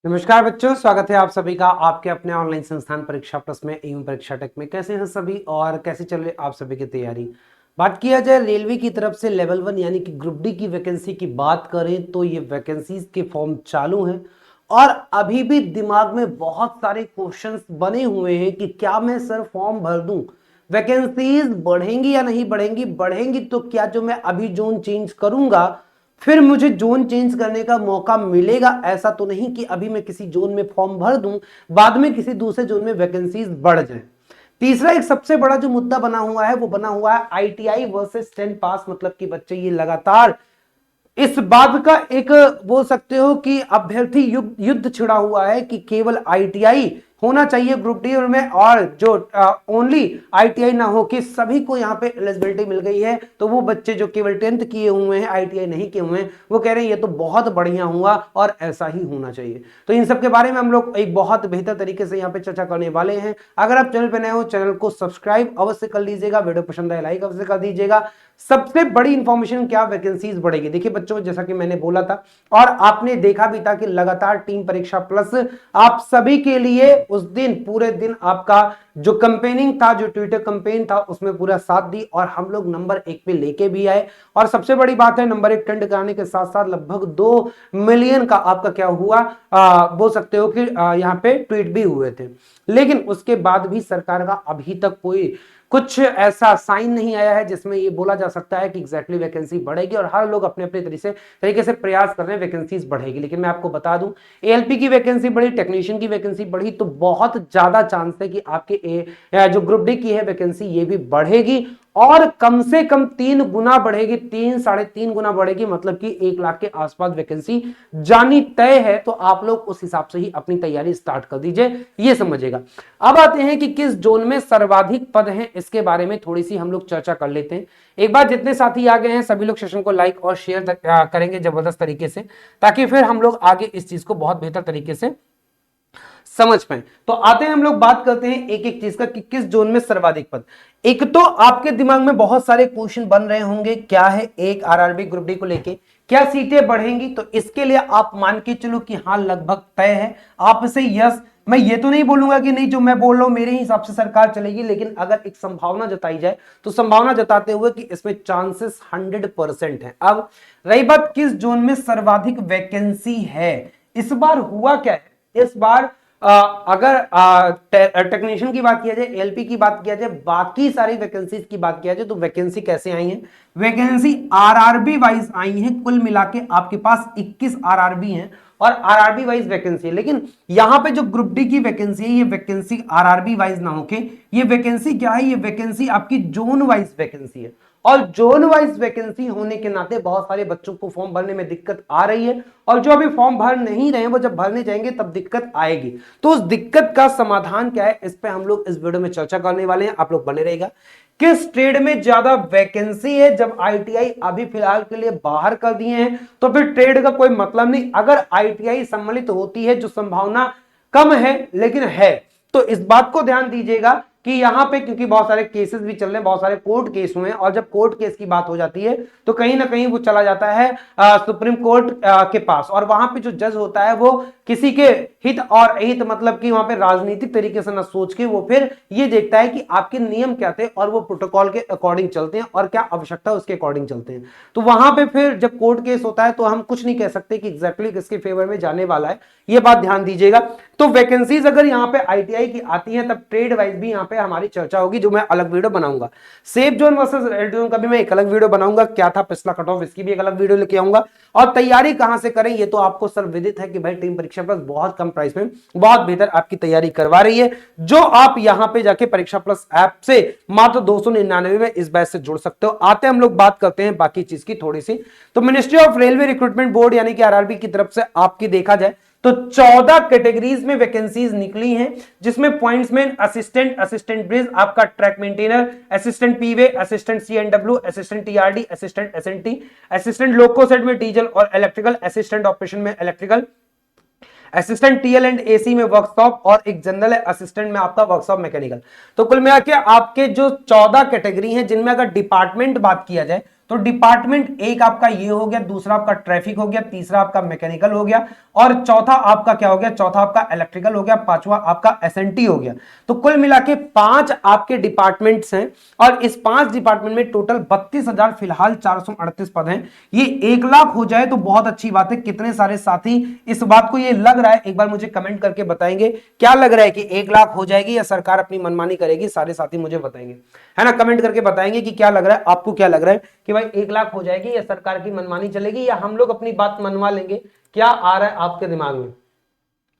नमस्कार बच्चों, स्वागत है आप सभी का आपके अपने ऑनलाइन संस्थान परीक्षा प्लस में एवं परीक्षा टेक में। कैसे हैं सभी और कैसे चल रही आप सभी की तैयारी। बात किया जाए रेलवे की तरफ से लेवल 1 यानी कि ग्रुप डी की वैकेंसी की बात करें तो ये वैकेंसीज के फॉर्म चालू हैं और अभी भी दिमाग में बहुत सारे क्वेश्चंस बने हुए हैं कि क्या मैं सर फॉर्म भर दूं, वैकेंसीज बढ़ेंगी या नहीं बढ़ेंगी, बढ़ेंगी तो क्या जो मैं अभी जोन चेंज करूंगा फिर मुझे जोन चेंज करने का मौका मिलेगा। ऐसा तो नहीं कि अभी मैं किसी जोन में फॉर्म भर दूं बाद में किसी दूसरे जोन में वैकेंसीज बढ़ जाए। तीसरा एक सबसे बड़ा जो मुद्दा बना हुआ है वो बना हुआ है आईटीआई वर्सेस 10 पास, मतलब कि बच्चे ये लगातार इस बात का एक बोल सकते हो कि अभ्यर्थी युद्ध छिड़ा हुआ है कि केवल आईटीआई होना चाहिए ग्रुप डी में और जो ओनली आईटीआई ना हो कि सभी को यहाँ पे एलिजिबिलिटी मिल गई है। तो वो बच्चे जो केवल 10th किए हुए हैं आईटीआई नहीं किए हुए हैं वो कह रहे हैं ये तो बहुत बढ़िया हुआ और ऐसा ही होना चाहिए। तो इन सब के बारे में हम लोग एक बहुत बेहतर तरीके से यहाँ पे चर्चा करने वाले हैं। अगर आप चैनल पर नए हो चैनल को सब्सक्राइब अवश्य कर लीजिएगा, वीडियो पसंद आए लाइक अवश्य कर दीजिएगा। सबसे बड़ी इंफॉर्मेशन क्या, वैकेंसीज बढ़ेगी। देखिए बच्चों, जैसा कि मैंने बोला था और आपने देखा भी था कि लगातार टीम परीक्षा प्लस आप सभी के लिए उस दिन पूरे दिन आपका जो कंपेनिंग था, जो ट्विटर कंपेन था उसमें पूरा साथ दी और हम लोग नंबर 1 पे लेके भी आए। और सबसे बड़ी बात है नंबर 1 ट्रेंड कराने के साथ साथ लगभग 2 मिलियन का आपका क्या हुआ बोल सकते हो कि यहाँ पे ट्वीट भी हुए थे। लेकिन उसके बाद भी सरकार का अभी तक कोई कुछ ऐसा साइन नहीं आया है जिसमें ये बोला जा सकता है कि एग्जैक्टली वैकेंसी बढ़ेगी और हर लोग अपने अपने तरीके से प्रयास कर रहे हैं वैकेंसीज बढ़ेगी। लेकिन मैं आपको बता दूं एएलपी की वैकेंसी बढ़ी, टेक्नीशियन की वैकेंसी बढ़ी तो बहुत ज्यादा चांस है कि आपके जो ग्रुप डी की है वैकेंसी ये भी बढ़ेगी और कम से कम 3 गुना बढ़ेगी, 3-3.5 गुना बढ़ेगी, मतलब कि 1 लाख के आसपास वैकेंसी जानी तय है। तो आप लोग उस हिसाब से ही अपनी तैयारी स्टार्ट कर दीजिए, ये समझिएगा। अब आते हैं कि किस जोन में सर्वाधिक पद हैं, इसके बारे में थोड़ी सी हम लोग चर्चा कर लेते हैं। एक बार जितने साथी आ गए हैं सभी लोग सेशन को लाइक और शेयर करेंगे जबरदस्त तरीके से, ताकि फिर हम लोग आगे इस चीज को बहुत बेहतर तरीके से समझ पाए। तो आते हैं हम लोग बात करते हैं एक एक चीज का कि किस जोन में सर्वाधिक पद। एक तो आपके दिमाग में बहुत सारे क्वेश्चन बन रहे होंगे, क्या है एक आरआरबी ग्रुप डी को लेके क्या सीटें बढ़ेंगी। तो इसके लिए आप मान के चलो कि हाँ लगभग तय है आपसे यस। मैं ये तो नहीं बोलूंगा कि नहीं, जो मैं बोल रहा हूं मेरे हिसाब से सरकार चलेगी, लेकिन अगर एक संभावना जताई जाए तो संभावना जताते हुए कि इसमें चांसेस 100% है। अब रही बात किस जोन में सर्वाधिक वैकेंसी है, इस बार हुआ क्या है, इस बार अगर टेक्नीशियन की बात किया जाए, एलपी की बात किया जाए, बाकी सारी वैकेंसीज की बात किया जाए तो वैकेंसी कैसे आई है, वैकेंसी आरआरबी वाइज आई है। कुल मिला के आपके पास 21 आरआरबी हैं और आरआरबी वाइज वैकेंसी है। लेकिन यहां पे जो ग्रुप डी की वैकेंसी है ये वैकेंसी आरआरबी वाइज ना होके ये वैकेंसी क्या है, ये वैकेंसी आपकी जोन वाइज वैकेंसी है। और जोन वाइज वैकेंसी होने के नाते बहुत सारे बच्चों को फॉर्म भरने में दिक्कत आ रही है और जो अभी फॉर्म भर नहीं रहे हैं वो जब भरने जाएंगे तब दिक्कत आएगी। तो उस दिक्कत का समाधान क्या है, इस पे हम लोग इस वीडियो में चर्चा करने वाले हैं, आप लोग बने रहेगा। किस ट्रेड में ज्यादा वैकेंसी है, जब आईटीआई अभी फिलहाल के लिए बाहर कर दिए हैं तो फिर ट्रेड का कोई मतलब नहीं। अगर आईटीआई सम्मिलित होती है, जो संभावना कम है लेकिन है, तो इस बात को ध्यान दीजिएगा कि यहां पे क्योंकि बहुत सारे केसेस भी चल रहे हैं, बहुत सारे कोर्ट केस हुए हैं और जब कोर्ट केस की बात हो जाती है तो कहीं ना कहीं वो चला जाता है सुप्रीम कोर्ट के पास और वहां पे जो जज होता है वो किसी के हित और अहित, मतलब कि वहां पे राजनीतिक तरीके से ना सोच के वो फिर ये देखता है कि आपके नियम क्या थे और वो प्रोटोकॉल के अकॉर्डिंग चलते हैं और क्या आवश्यकता है उसके अकॉर्डिंग चलते हैं। तो वहां पे फिर जब कोर्ट केस होता है तो हम कुछ नहीं कह सकते कि एग्जैक्टली किसके फेवर में जाने वाला है, ये बात ध्यान दीजिएगा। तो वैकेंसीज अगर यहाँ पे आईटीआई की आती हैं तब ट्रेड वाइज भी यहाँ पे हमारी चर्चा होगी, जो मैं अलग वीडियो बनाऊंगा। Safe zone versus red zone का भी मैं एक अलग वीडियो बनाऊंगा, क्या था पिछला कट ऑफ इसकी भी एक अलग वीडियो लेके आऊंगा। और तैयारी कहां से करें ये तो आपको सर विदित है कि भाई टीम परीक्षा प्लस बहुत कम प्राइस में बहुत बेहतर आपकी तैयारी करवा रही है, जो आप यहाँ पे जाके परीक्षा प्लस ऐप से मात्र 299 में इस बैच से जुड़ सकते हो। आते हम लोग बात करते हैं बाकी चीज की थोड़ी सी। तो ministry of railway recruitment board यानी कि आरआरबी की तरफ से आपकी देखा जाए तो 14 कैटेगरीज में वैकेंसीज निकली हैं, जिसमें पॉइंट्समैन, असिस्टेंट, असिस्टेंट ब्रिज, आपका track maintainer, assistant P way, assistant CNW, assistant TRD, assistant SNT, assistant loco shed में डीजल और इलेक्ट्रिकल, असिस्टेंट ऑपरेशन में electrical, assistant TL and AC में वर्कशॉप और एक जनरल असिस्टेंट में आपका वर्कशॉप मैकेनिकल। तो कुल मिला के आपके जो 14 कैटेगरी हैं जिनमें अगर डिपार्टमेंट बात किया जाए तो डिपार्टमेंट एक आपका ये हो गया, दूसरा आपका ट्रैफिक हो गया, तीसरा आपका मैकेनिकल हो गया, और चौथा आपका क्या हो गया, चौथा आपका इलेक्ट्रिकल हो गया, पांचवा आपका एसएनटी हो गया। तो कुल मिला के 5 आपके डिपार्टमेंट्स हैं, और इस 5 डिपार्टमेंट में टोटल 32,000 फिलहाल 438 पद हैं। ये 1 लाख हो जाए तो बहुत अच्छी बात है। कितने सारे साथी इस बात को ये लग रहा है, एक बार मुझे कमेंट करके बताएंगे क्या लग रहा है कि 1 लाख हो जाएगी या सरकार अपनी मनमानी करेगी। सारे साथी मुझे बताएंगे, है ना, कमेंट करके बताएंगे कि क्या लग रहा है आपको, क्या लग रहा है कि भाई 1 लाख हो जाएगी या सरकार की मनमानी चलेगी या हम लोग अपनी बात मनवा लेंगे। क्या आ रहा है आपके दिमाग में?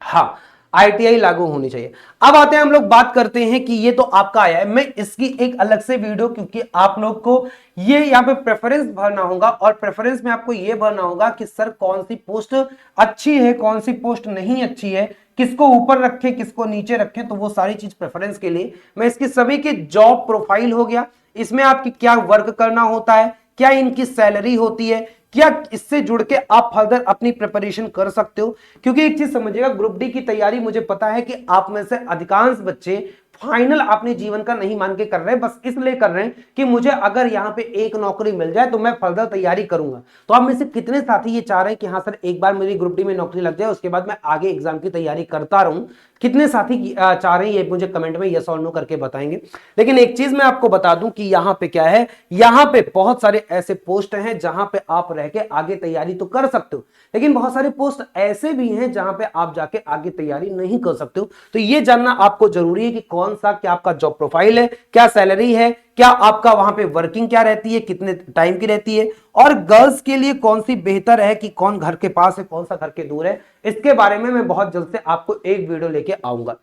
हाँ, आईटीआई लागू होनी चाहिए। अब आते हैं हम लोग बात करते हैं कि ये तो आपका आया है, मैं इसकी एक अलग से वीडियो, क्योंकि आप लोग को ये यहाँ पे प्रेफरेंस भरना होगा, और प्रेफरेंस में आपको ये भरना होगा कि सर कौन सी पोस्ट अच्छी है, कौन सी पोस्ट नहीं अच्छी है, किसको ऊपर रखे, किसको नीचे रखे। तो वो सारी चीज प्रेफरेंस के लिए मैं इसकी सभी के जॉब प्रोफाइल हो गया, इसमें आपकी क्या वर्क करना होता है, क्या इनकी सैलरी होती है, क्या इससे जुड़ के आप फर्दर अपनी प्रिपरेशन कर सकते हो। क्योंकि एक चीज समझिएगा, ग्रुप डी की तैयारी मुझे पता है कि आप में से अधिकांश बच्चे फाइनल अपने जीवन का नहीं मान के कर रहे हैं, बस इसलिए कर रहे हैं कि मुझे अगर यहां पे एक नौकरी मिल जाए तो मैं फर्दर तैयारी करूंगा। तो आप में से कितने साथी ये चाह रहे हैं कि हाँ सर एक बार मेरी ग्रुप डी में नौकरी लग जाए, उसके बाद मैं आगे एग्जाम की तैयारी करता रहूं? कितने साथी चाह रहे हैं ये मुझे कमेंट में यस और नो करके बताएंगे। लेकिन एक चीज मैं आपको बता दूं कि यहां पे क्या है, यहां पे बहुत सारे ऐसे पोस्ट हैं जहां पे आप रह के आगे तैयारी तो कर सकते हो, लेकिन बहुत सारे पोस्ट ऐसे भी हैं जहां पे आप जाके आगे तैयारी नहीं कर सकते हो। तो ये जानना आपको जरूरी है कि कौन सा, क्या आपका जॉब प्रोफाइल है, क्या सैलरी है, क्या आपका वहां पे वर्किंग क्या रहती है, कितने टाइम की रहती है, और गर्ल्स के लिए कौन सी बेहतर है, कि कौन घर के पास है, कौन सा घर के दूर है। इसके बारे में मैं बहुत जल्द से आपको एक वीडियो लेके आऊंगा।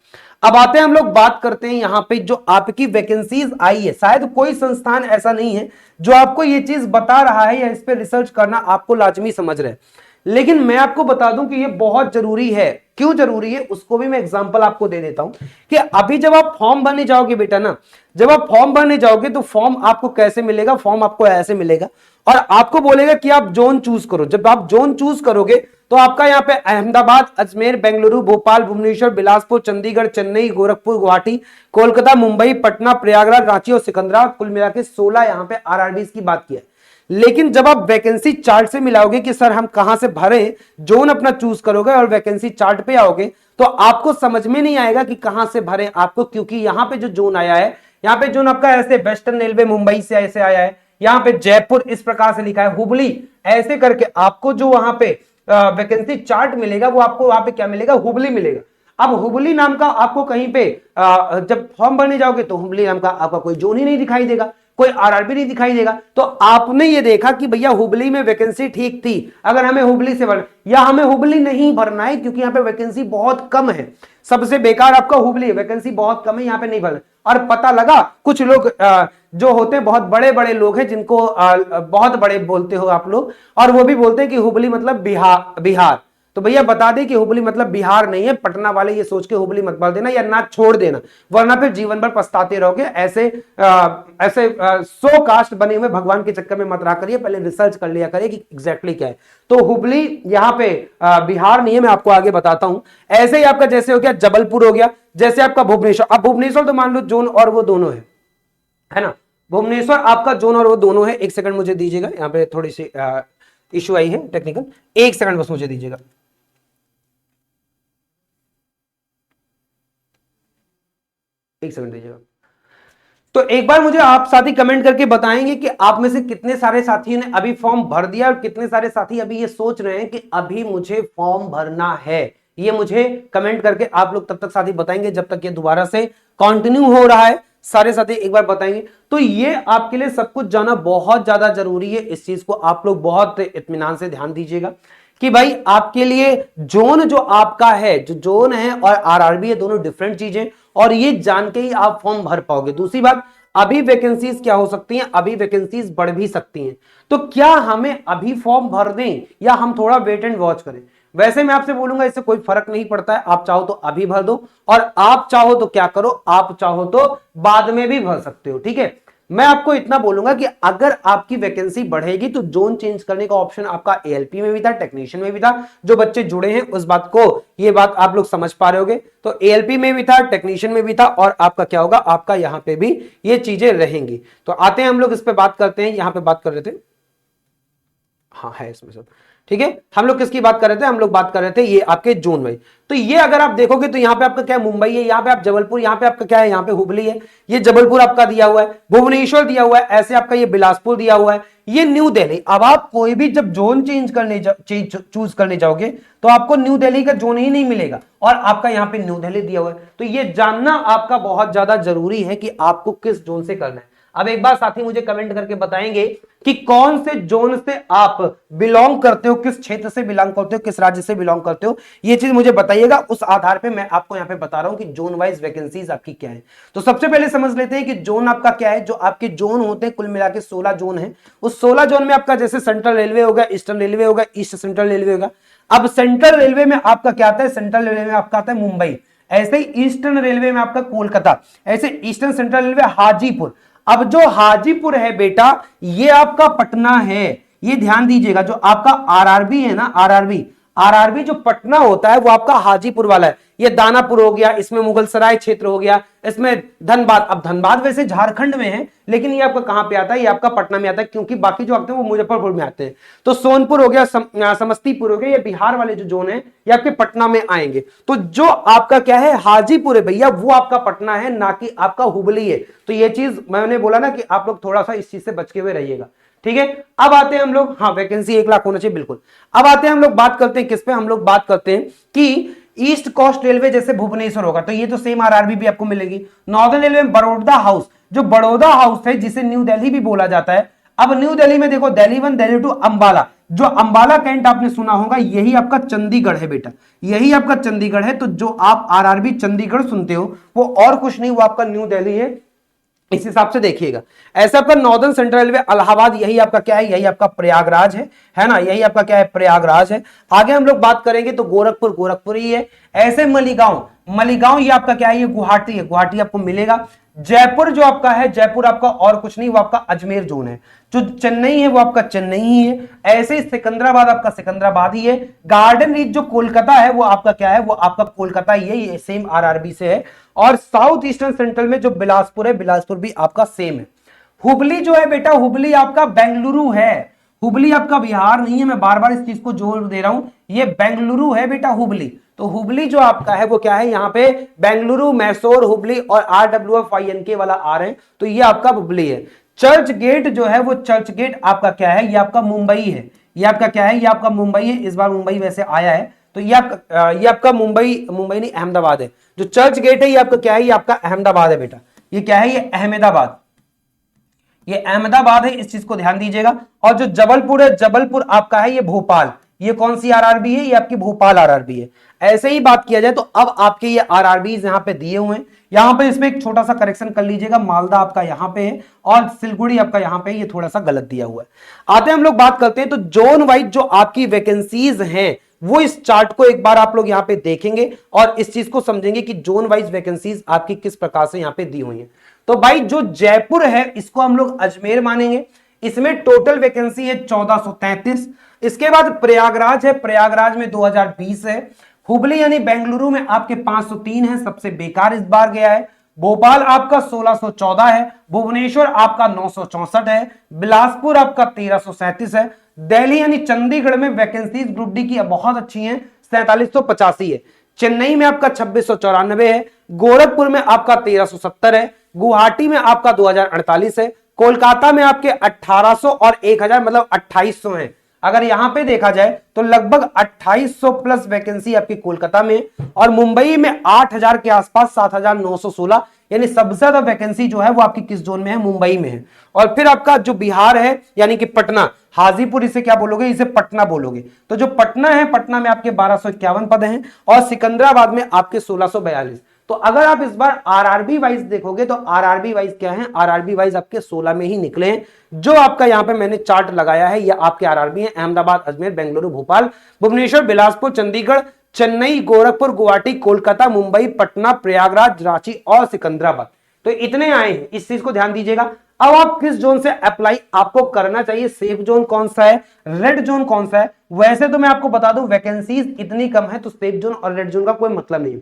अब आते हैं हम लोग बात करते हैं यहां पे जो आपकी वैकेंसीज आई है, शायद कोई संस्थान ऐसा नहीं है जो आपको ये चीज बता रहा है या इस पे रिसर्च करना आपको लाजमी समझ रहे हैं, लेकिन मैं आपको बता दूं कि ये बहुत जरूरी है। क्यों जरूरी है उसको भी मैं एग्जांपल आपको दे देता हूं कि अभी जब आप फॉर्म भरने जाओगे बेटा ना, जब आप फॉर्म भरने जाओगे तो फॉर्म आपको कैसे मिलेगा, फॉर्म आपको ऐसे मिलेगा और आपको बोलेगा कि आप जोन चूज करो। जब आप जोन चूज करोगे तो आपका यहाँ पे अहमदाबाद, अजमेर, बेंगलुरु, भोपाल, भुवनेश्वर, बिलासपुर, चंडीगढ़, चेन्नई, गोरखपुर, गुवाहाटी, कोलकाता, मुंबई, पटना, प्रयागराज, रांची और सिकंदराबाद, कुल मिला के 16 यहाँ पे आरआरबी की बात की है। लेकिन जब आप वैकेंसी चार्ट से मिलाओगे कि सर हम कहां से भरें, जोन अपना चूज करोगे और वैकेंसी चार्ट पे आओगे तो आपको समझ में नहीं आएगा कि कहां से भरें आपको, क्योंकि यहां पे जो जोन आया है, यहां पे जोन आपका ऐसे वेस्टर्न रेलवे मुंबई से ऐसे आया है, यहां पे जयपुर इस प्रकार से लिखा है, हुबली ऐसे करके आपको जो वहां पे वैकेंसी चार्ट मिलेगा वो आपको वहां पे क्या मिलेगा, हुबली मिलेगा। अब हुबली नाम का आपको कहीं पे जब फॉर्म भरने जाओगे तो हुबली नाम का आपका कोई जोन ही नहीं दिखाई देगा, कोई आरआरबी नहीं दिखाई देगा। तो आपने ये देखा कि भैया हुबली में वैकेंसी ठीक थी, अगर हमें हुबली से भरना, या हमें हुबली नहीं भरना है क्योंकि यहाँ पे वैकेंसी बहुत कम है, सबसे बेकार आपका हुबली है, वैकेंसी बहुत कम है, यहाँ पे नहीं भरना। और पता लगा कुछ लोग जो होते हैं बहुत बड़े बड़े लोग हैं जिनको बहुत बड़े बोलते हो आप लोग, और वो भी बोलते हैं कि हुबली मतलब बिहार। तो भैया बता दें कि हुबली मतलब बिहार नहीं है। पटना वाले ये सोच के हुबली मत भर देना या ना छोड़ देना, वरना फिर जीवन भर पछताते रहोगे। ऐसे ऐसे 100 कास्ट बने हुए भगवान के चक्कर में मत रहा करिए, पहले रिसर्च कर लिया करिए कि एग्जैक्टली क्या है। तो हुबली यहाँ पे बिहार नहीं है, मैं आपको आगे बताता हूं। ऐसे ही आपका जैसे हो गया जबलपुर हो गया, जैसे आपका भुवनेश्वर। अब भुवनेश्वर तो मान लो जोन और वो दोनों है ना, भुवनेश्वर आपका जोन और वो दोनों है। एक सेकंड मुझे दीजिएगा, यहाँ पे थोड़ी सी इशू आई है टेक्निकल, एक सेकंड बस मुझे दीजिएगा। एक सेकंड दीजिएगा। तो एक बार मुझे आप साथी कमेंट करके बताएंगे कि आप में से कितने सारे साथियों ने अभी फॉर्म भर दिया और कितने सारे साथी अभी ये सोच रहे हैं कि अभी मुझे फॉर्म भरना है। ये मुझे कमेंट करके आप लोग तब तक साथी बताएंगे जब तक ये दोबारा से कंटिन्यू हो रहा है। सारे साथी एक बार बताएंगे। तो ये आपके लिए सब कुछ जाना बहुत ज्यादा जरूरी है। इस चीज को आप लोग बहुत इत्मीनान से ध्यान दीजिएगा कि भाई आपके लिए जोन जो आपका है, जो जोन है और आरआरबी है, दोनों डिफरेंट चीजें, और ये जान के ही आप फॉर्म भर पाओगे। दूसरी बात, अभी वैकेंसीज क्या हो सकती हैं, अभी वैकेंसीज बढ़ भी सकती हैं। तो क्या हमें अभी फॉर्म भर दें या हम थोड़ा वेट एंड वॉच करें? वैसे मैं आपसे बोलूंगा इससे कोई फर्क नहीं पड़ता है। आप चाहो तो अभी भर दो और आप चाहो तो क्या करो, आप चाहो तो बाद में भी भर सकते हो। ठीक है, मैं आपको इतना बोलूंगा कि अगर आपकी वैकेंसी बढ़ेगी तो जोन चेंज करने का ऑप्शन आपका एएलपी में भी था, टेक्नीशियन में भी था। जो बच्चे जुड़े हैं उस बात को, ये बात आप लोग समझ पा रहे होगे। तो एएलपी में भी था, टेक्नीशियन में भी था, और आपका क्या होगा, आपका यहां पे भी ये चीजें रहेंगी। तो आते हैं हम लोग इस पे बात करते हैं, यहां पे बात कर रहे थे हाँ है इसमें सब, ठीक है। हम लोग किसकी बात कर रहे थे, हम लोग बात कर रहे थे ये आपके जोन वाइज। तो ये अगर आप देखोगे तो यहाँ पे आपका क्या है, मुंबई है, यहाँ पे आप जबलपुर, यहाँ पे आपका क्या है, यहाँ पे हुबली है, ये जबलपुर आपका दिया हुआ है, भुवनेश्वर दिया हुआ है, ऐसे आपका ये बिलासपुर दिया हुआ है, ये न्यू दिल्ली। अब आप कोई भी जब जोन चूज करने जाओगे तो आपको न्यू दिल्ली का जोन ही नहीं मिलेगा, और आपका यहाँ पे न्यू दिल्ली दिया हुआ है। तो ये जानना आपका बहुत ज्यादा जरूरी है कि आपको किस जोन से करना है। अब एक बार साथी मुझे कमेंट करके बताएंगे कि कौन से जोन से आप बिलोंग करते हो, किस क्षेत्र से बिलोंग करते हो, किस राज्य से बिलोंग करते हो, ये चीज मुझे बताइएगा। उस आधार पे मैं आपको यहां पे बता रहा हूं कि जोन वाइज वैकेंसीज आपकी क्या है। तो सबसे पहले समझ लेते हैं कि जोन आपका क्या है। जो आपके जोन होते हैं कुल मिला के 16 जोन है। उस 16 जोन में आपका जैसे सेंट्रल रेलवे होगा, ईस्टर्न रेलवे होगा, ईस्ट सेंट्रल रेलवे होगा। अब सेंट्रल रेलवे में आपका क्या आता है, सेंट्रल रेलवे में आपका आता है मुंबई, ऐसे ही ईस्टर्न रेलवे में आपका कोलकाता, ऐसे ईस्टर्न सेंट्रल रेलवे हाजीपुर। अब जो हाजीपुर है बेटा ये आपका पटना है, ये ध्यान दीजिएगा। जो आपका आरआरबी है ना, आरआरबी जो पटना होता है वो आपका हाजीपुर वाला है। ये दानापुर हो गया, इसमें मुगलसराय क्षेत्र हो गया, इसमें धनबाद। अब धनबाद वैसे झारखंड में है, लेकिन ये आपका कहां पे आता है, ये आपका पटना में आता है, क्योंकि बाकी जो आते हैं वो मुजफ्फरपुर में आते हैं। तो सोनपुर हो गया, समस्तीपुर हो गया, ये बिहार वाले जो जोन है ये आपके पटना में आएंगे। तो जो आपका क्या है हाजीपुर है भैया, वो आपका पटना है, ना कि आपका हुबली है। तो ये चीज मैंने बोला ना कि आप लोग थोड़ा सा इस चीज से बच के हुए रहिएगा, ठीक है। अब आते हैं हम लोग, हाँ वैकेंसी 1 लाख होना चाहिए बिल्कुल। अब आते हैं हम लोग बात करते हैं किस पे, हम लोग बात करते हैं कि ईस्ट कोस्ट रेलवे जैसे भुवनेश्वर होगा तो ये तो सेम आरआरबी भी आपको मिलेगी। नॉर्दर्न रेलवे में बड़ौदा हाउस, जो बड़ौदा हाउस है जिसे न्यू दिल्ली भी बोला जाता है। अब न्यू दिल्ली में देखो दिल्ली 1, दिल्ली 2, अंबाला। जो अंबाला कैंट आपने सुना होगा, यही आपका चंडीगढ़ है बेटा, यही आपका चंडीगढ़ है। तो जो आप आरआरबी चंडीगढ़ सुनते हो वो और कुछ नहीं, वो आपका न्यू दिल्ली है। इस हिसाब से देखिएगा। ऐसा आपका नॉर्दर्न सेंट्रल रेलवे इलाहाबाद, यही आपका क्या है, यही आपका प्रयागराज है ना, यही आपका क्या है, प्रयागराज है। आगे हम लोग बात करेंगे तो गोरखपुर ही है। ऐसे मलीगांव ये आपका क्या है, ये गुवाहाटी है, गुवाहाटी आपको मिलेगा। जयपुर जो आपका है, जयपुर आपका और कुछ नहीं, वो आपका अजमेर जोन है। जो चेन्नई है वो आपका चेन्नई ही है। ऐसे ही सिकंदराबाद आपका सिकंदराबाद ही है। गार्डन रीच जो कोलकाता है वो आपका क्या है, वो आपका कोलकाता ही है, ये सेम आरआरबी से है। और साउथ ईस्टर्न सेंट्रल में जो बिलासपुर है, बिलासपुर भी आपका सेम है। हुबली जो है बेटा, हुबली आपका बेंगलुरु है। हुबली आपका बिहार नहीं है, मैं बार बार इस चीज को जोर दे रहा हूं, ये बेंगलुरु है बेटा हुबली। तो हुबली जो आपका है वो क्या है, यहाँ पे बेंगलुरु, मैसूर, हुबली और RWFINK वाला आ रहे हैं, तो ये आपका हुबली है। चर्च गेट जो है वो चर्च गेट आपका क्या है, ये आपका मुंबई है। ये आपका क्या है, ये आपका मुंबई है। इस बार मुंबई वैसे आया है, तो ये आपका मुंबई नहीं अहमदाबाद है। जो चर्च गेट है ये आपका क्या है, ये आपका अहमदाबाद है बेटा। ये क्या है, ये अहमदाबाद, ये अहमदाबाद है, इस चीज को ध्यान दीजिएगा। और जो जबलपुर है, जबलपुर आपका है ये भोपाल। ये कौन सी आरआरबी है, ये आपकी भोपाल आरआरबी है। ऐसे ही बात किया जाए तो अब आपके ये आरआरबीज यहां पे दिए हुए हैं। यहां पे इसमें एक छोटा सा करेक्शन कर लीजिएगा, मालदा आपका यहां पे है और सिलगुड़ी आपका यहां पे, ये थोड़ा सा गलत दिया हुआ है। आते हैं हम लोग बात करते हैं तो जोन वाइज जो आपकी वैकेंसीज हैं वो इस चार्ट को एक बार आप लोग यहां पे देखेंगे और इस चीज को समझेंगे कि जोन वाइज वैकेंसीज आपकी किस प्रकार से यहां पे दी हुई है। तो भाई जो जयपुर है इसको हम लोग अजमेर मानेंगे। इसमें टोटल वैकेंसी है 1433। इसके बाद प्रयागराज है, प्रयागराज में 2020 है। हुबली यानी बेंगलुरु में आपके 503 है, सबसे बेकार इस बार गया है। भोपाल आपका 1614 है। भुवनेश्वर आपका 964 है। बिलासपुर आपका 1337 है। दिल्ली यानी चंडीगढ़ में वैकेंसीज ग्रुप डी की बहुत अच्छी हैं, 4785 है। चेन्नई में आपका 2694 है। गोरखपुर में आपका 1370 है। गुवाहाटी में आपका 2048 है। कोलकाता में आपके 1800 और 1000 मतलब 2800 है। अगर यहां पे देखा जाए तो लगभग 2800 प्लस वैकेंसी आपकी कोलकाता में, और मुंबई में 8000 के आसपास 7916, यानी सबसे ज्यादा वैकेंसी जो है वो आपकी किस जोन में है, मुंबई में है। और फिर आपका जो बिहार है यानी कि पटना, हाजीपुर इसे क्या बोलोगे, इसे पटना बोलोगे। तो जो पटना है, पटना में आपके 1251 पद हैं और सिकंदराबाद में आपके 1642। तो अगर आप इस बार आरआरबी वाइज देखोगे तो आरआरबी वाइज क्या है, आरआरबी वाइज आपके 16 में ही निकले हैं। जो आपका यहां पे मैंने चार्ट लगाया है ये आपके आरआरबी है। अहमदाबाद, अजमेर, बेंगलुरु, भोपाल, भुवनेश्वर, बिलासपुर, चंडीगढ़, चेन्नई, गोरखपुर, गुवाहाटी, कोलकाता, मुंबई, पटना, प्रयागराज, रांची और सिकंदराबाद। तो इतने आए हैं, इस चीज को ध्यान दीजिएगा। अब आप किस जोन से अप्लाई आपको करना चाहिए, सेफ जोन कौन सा है, रेड जोन कौन सा है। वैसे तो मैं आपको बता दूं वैकेंसीज इतनी कम है तो सेफ जोन और रेड जोन का कोई मतलब नहीं।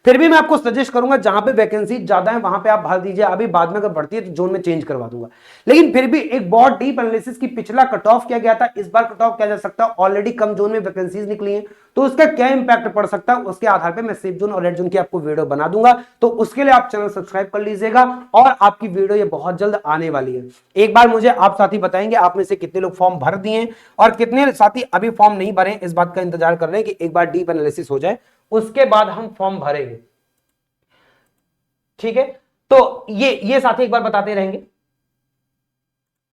फिर भी मैं आपको सजेस्ट करूंगा जहां पे वैकेंसी ज्यादा है वहां पे आप भर दीजिए, अभी बाद में अगर बढ़ती है तो जोन में चेंज करवा दूंगा। लेकिन फिर भी एक बहुत डीप एनालिसिस की पिछला कट ऑफ क्या गया था, इस बार कट ऑफ क्या जा सकता है, ऑलरेडी कम जोन में वैकेंसीज निकली है तो उसका क्या इंपैक्ट पड़ सकता है, उसके आधार पर मैं सेफ जोन और रेड जोन की आपको वीडियो बना दूंगा। तो उसके लिए आप चैनल सब्सक्राइब कर लीजिएगा और आपकी वीडियो ये बहुत जल्द आने वाली है। एक बार मुझे आप साथी बताएंगे आप में से कितने लोग फॉर्म भर दिए और कितने साथी अभी फॉर्म नहीं भरे, इस बात का इंतजार कर रहे हैं कि एक बार डीप एनालिसिस हो जाए उसके बाद हम फॉर्म भरेंगे। ठीक है, तो ये साथी एक बार बताते रहेंगे।